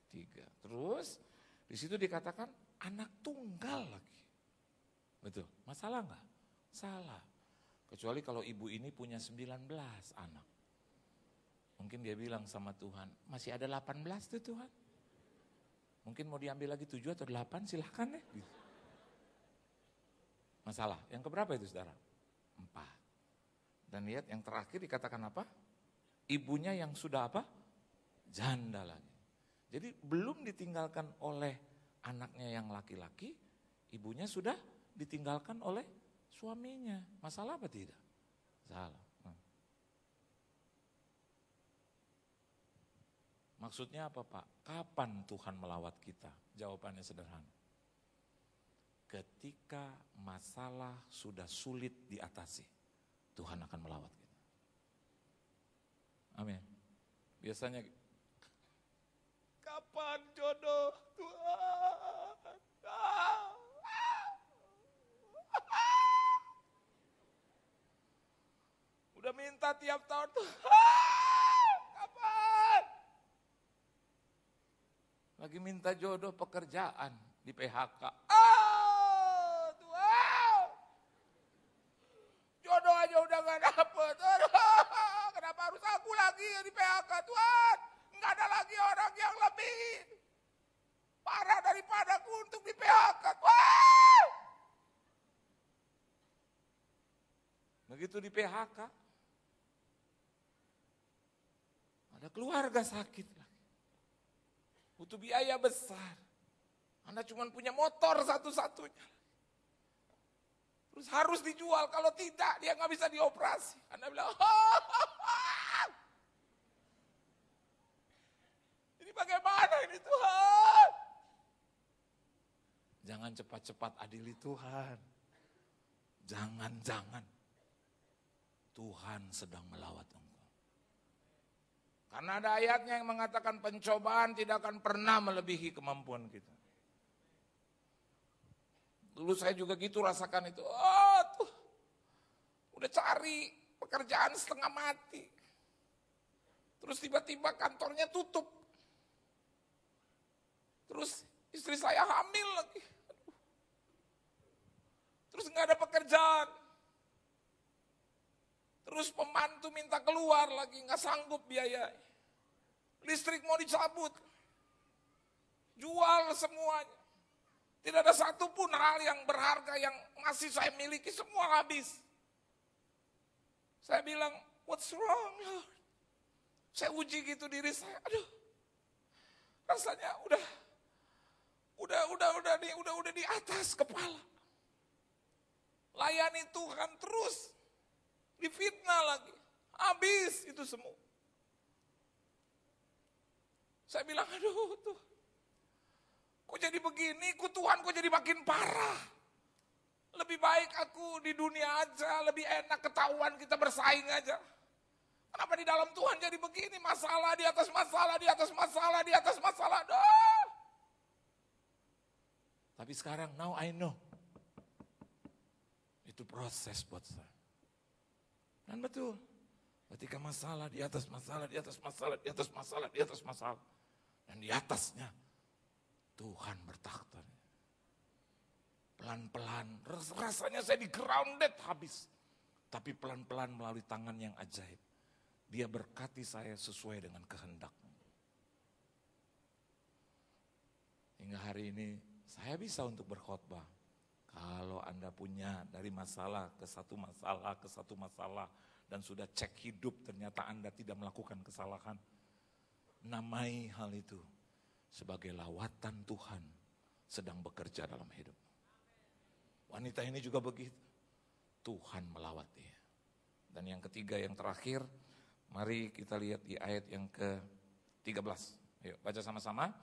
3. Terus di situ dikatakan anak tunggal lagi. Betul. Masalah nggak? Salah. Kecuali kalau ibu ini punya 19 anak. Mungkin dia bilang sama Tuhan, masih ada 18 tuh Tuhan. Mungkin mau diambil lagi 7 atau 8, silahkan ya. Gitu. Masalah. Yang keberapa itu saudara? 4. Dan lihat yang terakhir dikatakan apa? Ibunya yang sudah apa? Janda lagi. Jadi belum ditinggalkan oleh anaknya yang laki-laki, ibunya sudah ditinggalkan oleh suaminya. Masalah apa tidak? Salah. Maksudnya apa Pak? Kapan Tuhan melawat kita? Jawabannya sederhana. Ketika masalah sudah sulit diatasi, Tuhan akan melawat kita. Amin. Biasanya, kapan jodoh Tuhan? Udah minta tiap tahun Tuhan, kapan? Lagi minta jodoh pekerjaan di PHK. Tuhan, jodoh aja udah gak dapet. Kenapa harus aku lagi di PHK Tuhan? Gak ada lagi orang yang lebih parah daripadaku untuk di PHK Tuhan. Begitu di PHK, ada keluarga sakit lagi. Butuh biaya besar. Anda cuma punya motor satu-satunya. Terus harus dijual, kalau tidak dia nggak bisa dioperasi. Anda bilang, ini bagaimana ini Tuhan? Jangan cepat-cepat adili Tuhan. Jangan. Tuhan sedang melawat engkau. Karena ada ayatnya yang mengatakan pencobaan tidak akan pernah melebihi kemampuan kita. Dulu saya juga gitu rasakan itu. Oh tuh, udah cari pekerjaan setengah mati. Terus tiba-tiba kantornya tutup. Terus istri saya hamil lagi. Terus nggak ada pekerjaan. Terus pembantu minta keluar lagi, nggak sanggup biaya. Listrik mau dicabut. Jual semuanya. Tidak ada satupun hal yang berharga yang masih saya miliki, semua habis. Saya bilang, what's wrong, Lord? Saya uji gitu diri saya, aduh. Rasanya udah di atas kepala. Layani Tuhan terus. Difitnah lagi. Habis itu semua. Saya bilang, aduh tuh. Kok jadi begini, Tuhan kok jadi makin parah. Lebih baik aku di dunia aja, lebih enak ketahuan kita bersaing aja. Kenapa di dalam Tuhan jadi begini, masalah di atas masalah, di atas masalah, di atas masalah. Dah. Tapi sekarang, now I know. Itu proses buat saya. Dan betul, ketika masalah, di atas masalah, di atas masalah, di atas masalah, di atas masalah. Dan di atasnya, Tuhan bertakhta. Pelan-pelan, rasanya saya di grounded habis. Tapi pelan-pelan melalui tangan yang ajaib. Dia berkati saya sesuai dengan kehendaknya. Hingga hari ini saya bisa untuk berkhotbah. Kalau Anda punya dari masalah ke satu masalah, ke satu masalah. Dan sudah cek hidup ternyata Anda tidak melakukan kesalahan. Namai hal itu sebagai lawatan Tuhan sedang bekerja dalam hidup. Wanita ini juga begitu. Tuhan melawat dia. Dan yang ketiga, yang terakhir, mari kita lihat di ayat yang ke-13. Ayo baca sama-sama.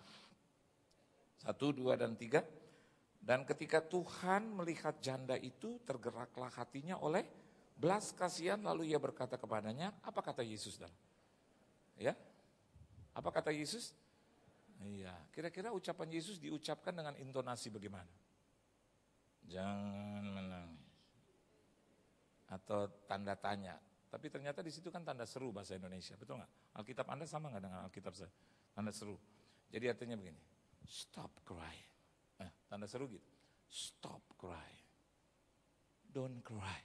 1, 2, dan 3. Dan ketika Tuhan melihat janda itu, tergeraklah hatinya oleh belas kasihan, lalu ia berkata kepadanya, apa kata Yesus dalam? Ya? Apa kata Yesus? Iya, kira-kira ucapan Yesus diucapkan dengan intonasi bagaimana? Jangan menangis. Atau tanda tanya. Tapi ternyata di situ kan tanda seru bahasa Indonesia, betul nggak? Alkitab Anda sama nggak dengan Alkitab saya? Tanda seru. Jadi artinya begini, stop crying. Tanda seru gitu, stop crying. Don't cry.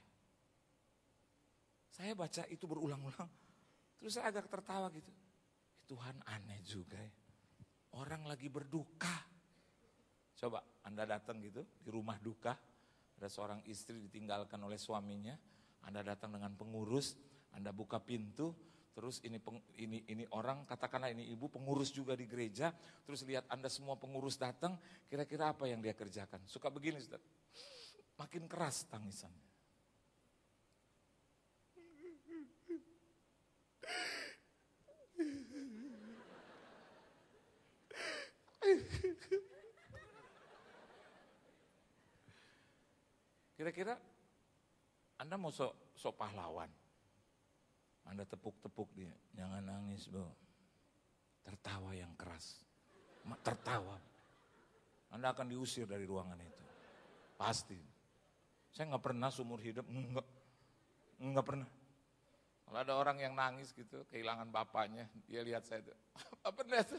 Saya baca itu berulang-ulang, terus saya agak tertawa gitu. Tuhan aneh juga ya. Orang lagi berduka. Coba Anda datang gitu di rumah duka, ada seorang istri ditinggalkan oleh suaminya, Anda datang dengan pengurus, Anda buka pintu, terus ini orang, katakanlah ini ibu pengurus juga di gereja, terus lihat Anda semua pengurus datang, kira-kira apa yang dia kerjakan? Suka begini, Ustaz. Makin keras tangisannya. Kira-kira Anda mau sok pahlawan. Anda tepuk-tepuk dia, jangan nangis, Bu. Tertawa yang keras. Tertawa. Anda akan diusir dari ruangan itu. Pasti. Saya nggak pernah seumur hidup, nggak pernah. Kalau ada orang yang nangis gitu, kehilangan bapaknya, dia lihat saya itu. Apa pendeta?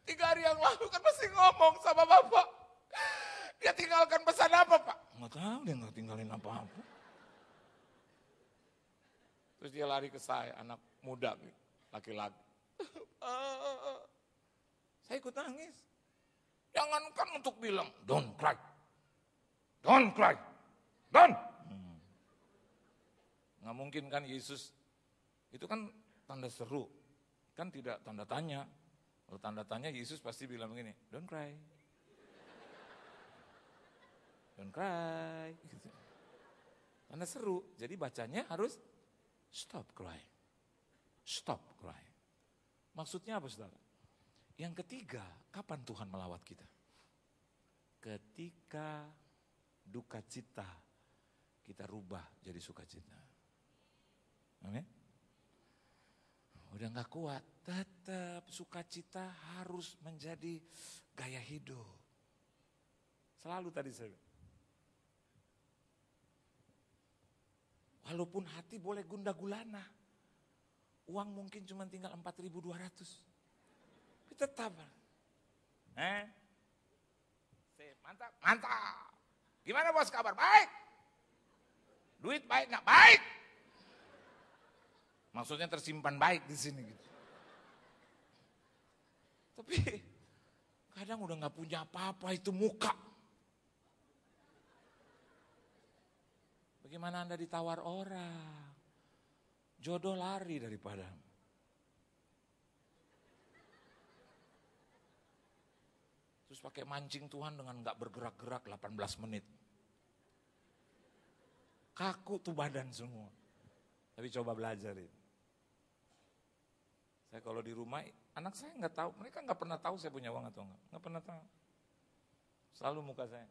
3 hari yang lalu kan masih ngomong sama bapak. Dia tinggalkan pesan apa, Pak? Nggak tahu, dia nggak tinggalin apa-apa. Terus dia lari ke saya, anak muda, laki-laki. Saya ikut nangis. Jangankan untuk bilang, don't cry. Don't cry. Don't. Nggak mungkin kan Yesus, itu kan tanda seru. Kan tidak tanda tanya. Kalau tanda tanya Yesus pasti bilang begini, don't cry. Don't cry. Gitu. Tanda seru, jadi bacanya harus stop crying. Stop crying. Maksudnya apa, saudara? Yang ketiga, kapan Tuhan melawat kita? Ketika duka cita kita rubah jadi sukacita. Amin. Udah gak kuat, tetap sukacita harus menjadi gaya hidup. Selalu tadi saya bilang. Walaupun hati boleh gundah gulana. Uang mungkin cuma tinggal 4.200. Tapi tetap. Mantap, mantap. Gimana bos kabar? Baik. Duit baik nggak? Baik. Maksudnya tersimpan baik di sini gitu. Tapi kadang udah nggak punya apa-apa itu muka. Bagaimana Anda ditawar orang? Jodoh lari daripadamu. Terus pakai mancing Tuhan dengan gak bergerak-gerak 18 menit. Kaku tuh badan semua. Tapi coba belajar itu. Saya kalau di rumah, anak saya gak tahu. Mereka gak pernah tahu saya punya uang atau enggak. Gak pernah tahu. Selalu muka saya.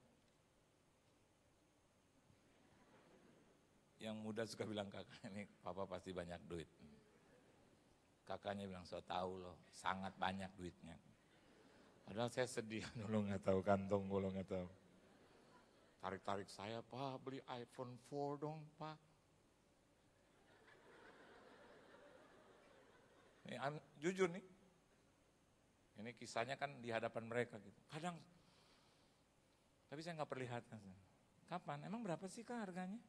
Yang muda suka bilang kakak, ini papa pasti banyak duit. Kakaknya bilang, so tahu loh, sangat banyak duitnya. Padahal saya sedih, lo gak tahu kantong gue, lo gak tahu. Tarik-tarik saya, Pak beli iPhone 4 dong Pak. Ini, jujur nih, ini kisahnya kan di hadapan mereka gitu. Kadang, tapi saya gak perlihatkan. Kapan? Emang berapa sih Kak harganya?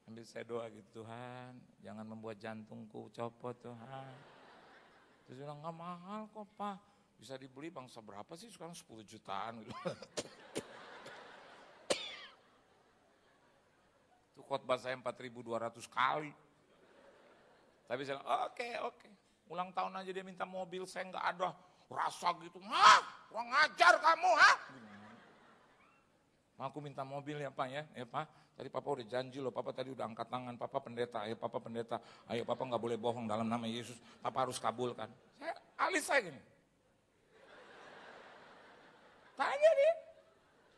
Sambil saya doa gitu, Tuhan jangan membuat jantungku copot Tuhan. Terus bilang gak mahal kok Pak. Bisa dibeli bangsa berapa sih sekarang 10 jutaan gitu. Itu khotbah saya 4.200 kali. Tapi saya bilang oke. Ulang tahun aja dia minta mobil, saya gak ada rasa gitu. Hah? Kurang ngajar kamu ha? Aku minta mobil ya Pak ya Pak. Tadi Papa udah janji loh, Papa tadi udah angkat tangan, Papa pendeta, ayo Papa pendeta, ayo Papa gak boleh bohong dalam nama Yesus, Papa harus kabulkan. Alis saya gini. Tanya dia,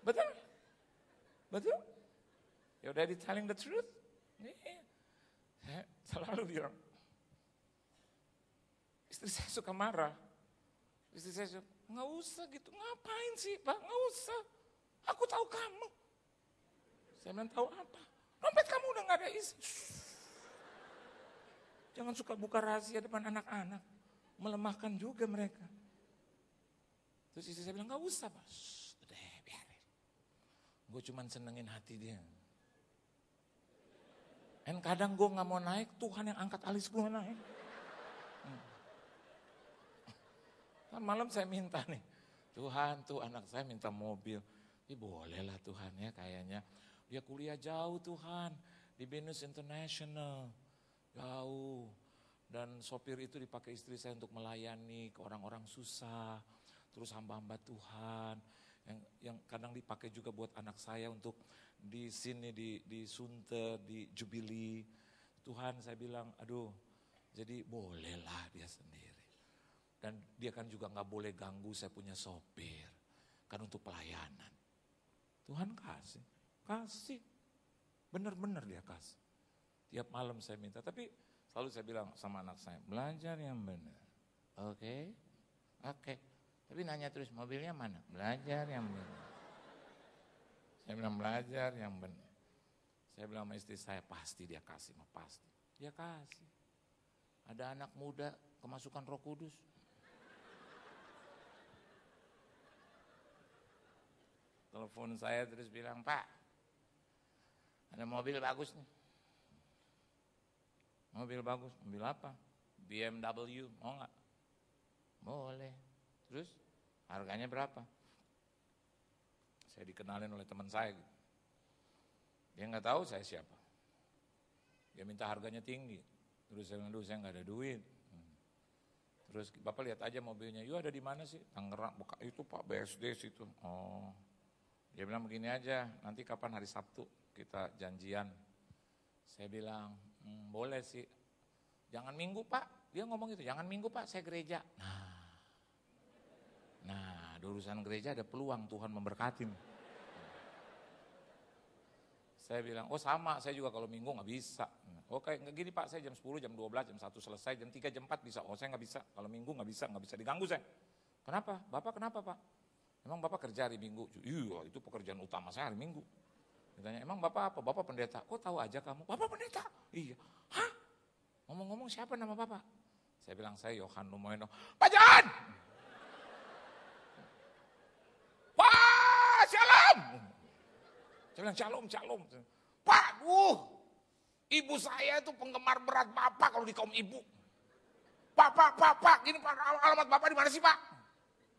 betul? Betul? Your daddy telling the truth? Saya selalu bilang, istri saya suka marah, istri saya suka, gak usah gitu, ngapain sih Pak, gak usah, aku tahu kamu. Saya bilang tahu apa? Dompet kamu udah gak ada isi. Jangan suka buka rahasia depan anak-anak. Melemahkan juga mereka. Terus istri saya bilang gak usah Pak. Udah biarin. Gue cuma senengin hati dia. Dan kadang gue gak mau naik, Tuhan yang angkat alis gue naik. Kan malam saya minta nih. Tuhan tuh anak saya minta mobil. Ya bolehlah Tuhan ya kayaknya. Dia kuliah jauh Tuhan, di Venus International, jauh. Dan sopir itu dipakai istri saya untuk melayani ke orang-orang susah. Terus hamba-hamba Tuhan, yang kadang dipakai juga buat anak saya untuk di sini, di Sunter, di Jubilee. Tuhan saya bilang, aduh, jadi bolehlah dia sendiri. Dan dia kan juga gak boleh ganggu saya punya sopir, kan untuk pelayanan. Tuhan kasih. Benar-benar dia kasih. Tiap malam saya minta, tapi selalu saya bilang sama anak saya, belajar yang benar. Oke. Tapi nanya terus, mobilnya mana? Belajar yang benar. Saya bilang belajar yang benar. Saya bilang sama istri saya, pasti dia kasih, pasti. Dia kasih. Ada anak muda kemasukan Roh Kudus. Telepon saya terus bilang, Pak, ada mobil bagus nih. Mobil bagus, mobil apa? BMW, mau gak? Boleh. Terus harganya berapa? Saya dikenalin oleh teman saya gitu. Dia gak tahu saya siapa. Dia minta harganya tinggi. Terus saya bilang, saya gak ada duit. Terus Bapak lihat aja mobilnya, yuk ada di mana sih? Tangerang, itu Pak BSD situ. Oh, dia bilang begini aja, nanti kapan hari Sabtu kita janjian. Saya bilang, boleh sih. Jangan Minggu Pak, dia ngomong gitu, jangan Minggu Pak, saya gereja. Nah, di urusan gereja ada peluang Tuhan memberkati. Saya bilang, oh sama, saya juga kalau minggu nggak bisa. Oh kayak gini Pak, saya jam 10, jam 12, jam 1 selesai, jam 3, jam 4 bisa. Oh saya nggak bisa, kalau minggu nggak bisa diganggu saya. Kenapa? Bapak kenapa Pak? Emang Bapak kerja hari Minggu? Iya, itu pekerjaan utama saya hari Minggu. Ditanya, emang Bapak apa? Bapak pendeta. Kok tahu aja kamu? Bapak pendeta? Iya. Hah? Ngomong-ngomong siapa nama Bapak? Saya bilang, saya Yohan Lumoeno. Pak Jan! Pak, shalom! Saya bilang, shalom. Pak, ibu saya itu penggemar berat Bapak kalau di kaum ibu. Pak, gini Pak, alamat Bapak di mana sih Pak?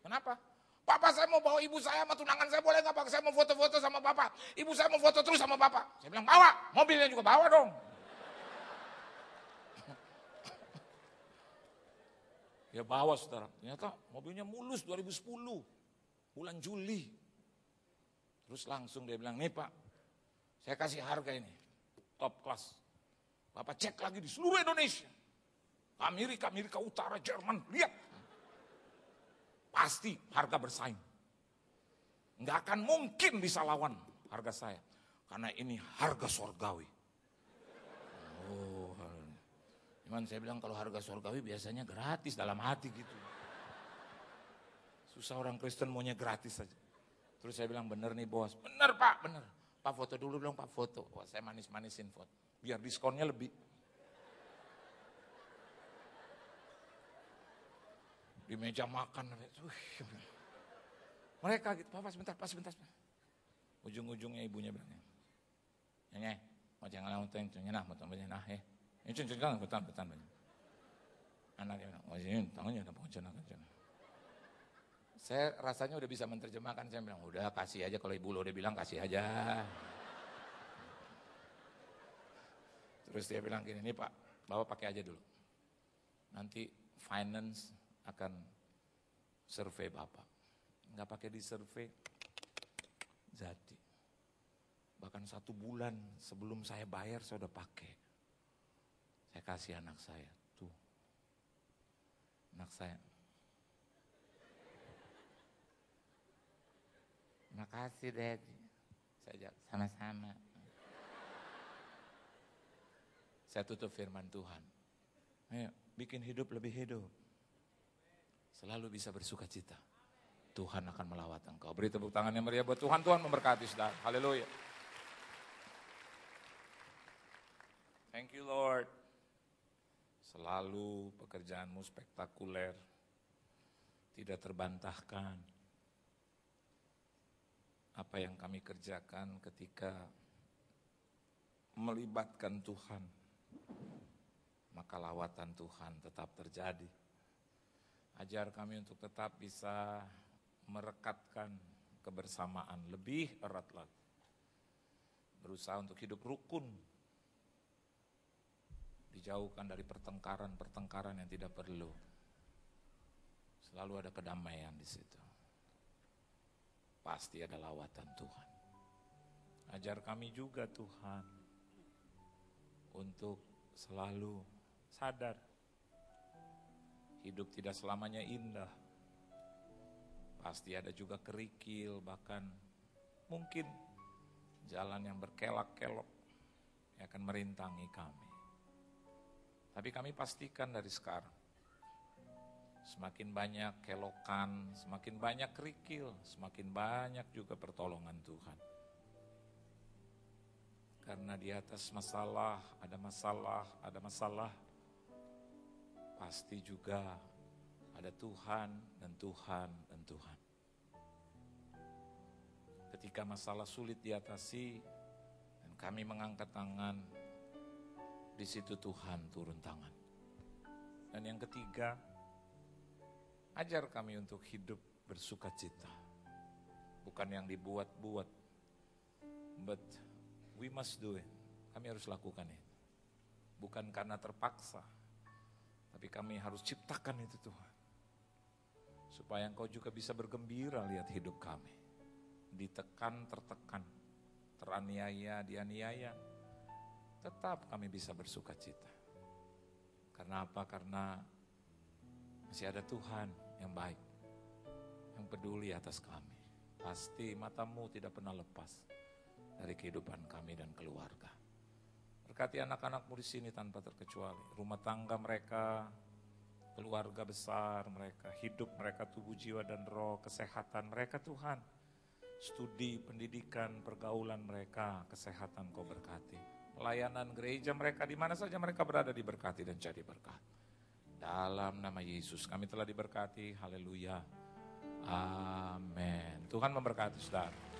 Kenapa? Bapak saya mau bawa ibu saya sama tunangan saya, boleh nggak Pak? Saya mau foto-foto sama Bapak. Ibu saya mau foto terus sama Bapak. Saya bilang, bawa, mobilnya juga bawa dong. Ya bawa saudara, ternyata mobilnya mulus 2010, bulan Juli. Terus langsung dia bilang, nih Pak, saya kasih harga ini, top class. Bapak cek lagi di seluruh Indonesia. Amerika Utara, Jerman, lihat. Pasti harga bersaing. Nggak akan mungkin bisa lawan harga saya. Karena ini harga surgawi. Oh, cuman saya bilang kalau harga surgawi biasanya gratis dalam hati gitu. Susah orang Kristen maunya gratis saja. Terus saya bilang, bener nih bos. Bener Pak, bener. Pak foto dulu dong Pak, foto. Wah, saya manis-manisin foto. Biar diskonnya lebih. Di meja makan. Mereka gitu, Pak sebentar. Ujung-ujungnya ibunya bilang, Nyeh, mau jangan langsung nah, mau tambahnya nah ya. Ini cun betan. Anaknya bilang, oh ini tangannya ada pengencana. Saya rasanya udah bisa menerjemahkan, saya bilang, udah kasih aja, kalau ibu lo udah bilang kasih aja. Terus dia bilang gini, nih Pak, Bapak pakai aja dulu. Nanti finance akan survei Bapak. Nggak pakai di survei, jadi. Bahkan 1 bulan sebelum saya bayar, saya udah pakai. Saya kasih anak saya, tuh. Anak saya. Makasih Daddy. Saya jawab, sama-sama. Saya tutup firman Tuhan. Ayo, bikin hidup lebih hidup. Selalu bisa bersuka cita. Tuhan akan melawat engkau. Beri tepuk tangan yang meriah buat Tuhan. Tuhan memberkati saudara. Haleluya. Thank you Lord. Selalu pekerjaanmu spektakuler. Tidak terbantahkan. Apa yang kami kerjakan ketika melibatkan Tuhan, maka lawatan Tuhan tetap terjadi. Ajar kami untuk tetap bisa merekatkan kebersamaan lebih erat lagi. Berusaha untuk hidup rukun. Dijauhkan dari pertengkaran yang tidak perlu. Selalu ada kedamaian di situ. Pasti ada lawatan Tuhan. Ajar kami juga Tuhan untuk selalu sadar hidup tidak selamanya indah. Pasti ada juga kerikil, bahkan mungkin jalan yang berkelak-kelok yang akan merintangi kami. Tapi kami pastikan dari sekarang, semakin banyak kelokan, semakin banyak kerikil, semakin banyak juga pertolongan Tuhan. Karena di atas masalah, pasti juga ada Tuhan dan Tuhan dan Tuhan. Ketika masalah sulit diatasi dan kami mengangkat tangan, di situ Tuhan turun tangan. Dan yang ketiga, ajar kami untuk hidup bersuka cita. Bukan yang dibuat-buat, but we must do it. Kami harus lakukan itu. Bukan karena terpaksa, tapi kami harus ciptakan itu Tuhan. Supaya Engkau juga bisa bergembira lihat hidup kami. Ditekan, tertekan, teraniaya, dianiaya. Tetap kami bisa bersuka cita. Karena apa? Karena masih ada Tuhan yang baik. Yang peduli atas kami. Pasti matamu tidak pernah lepas dari kehidupan kami dan keluarga. Berkati anak-anakmu di sini tanpa terkecuali. Rumah tangga mereka, keluarga besar mereka, hidup mereka, tubuh, jiwa, dan roh, kesehatan mereka Tuhan. Studi, pendidikan, pergaulan mereka, kesehatan Kau berkati. Pelayanan gereja mereka, di mana saja mereka berada diberkati dan jadi berkat. Dalam nama Yesus kami telah diberkati, haleluya, amin. Tuhan memberkati saudara.